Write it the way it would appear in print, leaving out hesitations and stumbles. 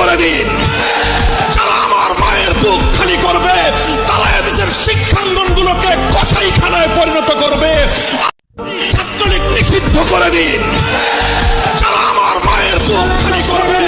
করে দিন। যারা আমার মায়ের বুক খালি করবে তারা এদেশের শিক্ষাঙ্গনগুলোকে কসাইখানায় পরিণত করবে। ছাত্রলীগ নিষিদ্ধ করে দিন। যারা আমার মায়ের বুক খালি করবে